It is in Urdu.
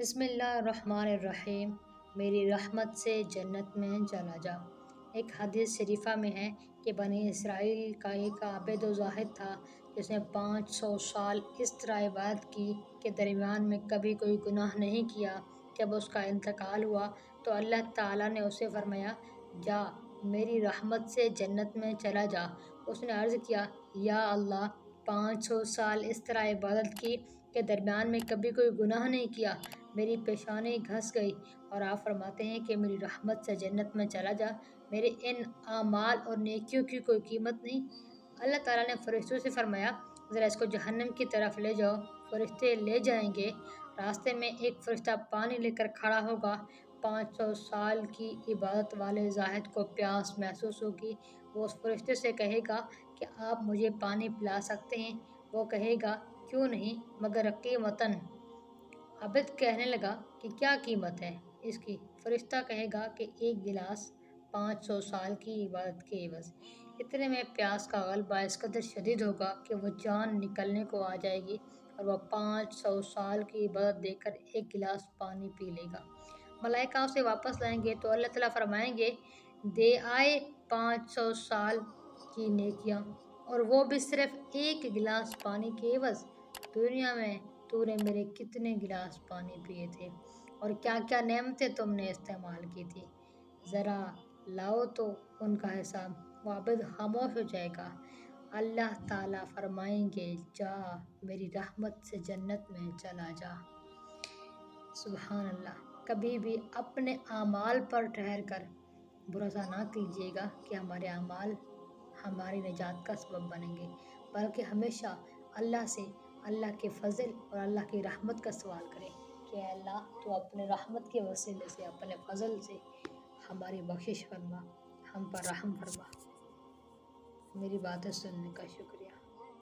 بسم اللہ الرحمن الرحیم، میری رحمت سے جنت میں چلا جا۔ ایک حدیث شریفہ میں ہے کہ بنی اسرائیل کا ایک عابد و زاہد تھا جس نے 500 سال اس طرح عبادت کی کہ درمیان میں کبھی کوئی گناہ نہیں کیا۔ جب اس کا انتقال ہوا تو اللہ تعالیٰ نے اسے فرمایا، جا میری رحمت سے جنت میں چلا جا۔ اس نے عرض کیا، یا اللہ، 500 سال اس طرح عبادت کی کہ درمیان میں کبھی کوئی گناہ نہیں کیا، میری پیشانی گھس گئی، اور آپ فرماتے ہیں کہ میری رحمت سے جنت میں چلا جا۔ میرے ان اعمال اور نیکیوں کی کوئی قیمت نہیں؟ اللہ تعالیٰ نے فرشتوں سے فرمایا، ذرا اس کو جہنم کی طرف لے جاؤ۔ فرشتے لے جائیں گے۔ راستے میں ایک فرشتہ پانی لے کر کھڑا ہوگا۔ 500 سال کی عبادت والے زاہد کو پیاس محسوس ہوگی۔ وہ اس فرشتے سے کہے گا کہ آپ مجھے پانی پلا سکتے ہیں؟ وہ کہے گا، کیوں نہیں، مگر قیمتاً۔ عابد کہنے لگا کہ کیا قیمت ہے اس کی؟ فرشتہ کہے گا کہ ایک گلاس 500 سال کی عبادت کے عوض۔ اتنے میں پیاس کا غلبہ اس قدر شدید ہوگا کہ وہ جان نکلنے کو آ جائے گی اور وہ 500 سال کی عبادت دے کر ایک گلاس پانی پی لے گا۔ ملائکہ اسے واپس لائیں گے تو اللہ تعالیٰ فرمائیں گے، دے آئے 500 سال کی نیکیاں، اور وہ بھی صرف ایک گلاس پانی کے عوض۔ دنیا میں تو نے میرے کتنے گلاس پانی پیے تھے اور کیا کیا نعمتیں تم نے استعمال کی تھی، ذرا لاؤ تو ان کا حساب۔ وہ عابد خاموش ہو جائے گا۔ اللہ تعالیٰ فرمائیں گے، جا میری رحمت سے جنت میں چلا جا۔ سبحان اللہ۔ کبھی بھی اپنے اعمال پر ٹھہر کر بھروسہ نہ کیجیے گا کہ ہمارے اعمال ہماری نجات کا سبب بنیں گے، بلکہ ہمیشہ اللہ سے اللہ کے فضل اور اللہ کی رحمت کا سوال کریں کہ اے اللہ، تو اپنے رحمت کے وسیلے سے، اپنے فضل سے ہماری بخشش فرما، ہم پر رحم فرما۔ میری باتیں سننے کا شکریہ۔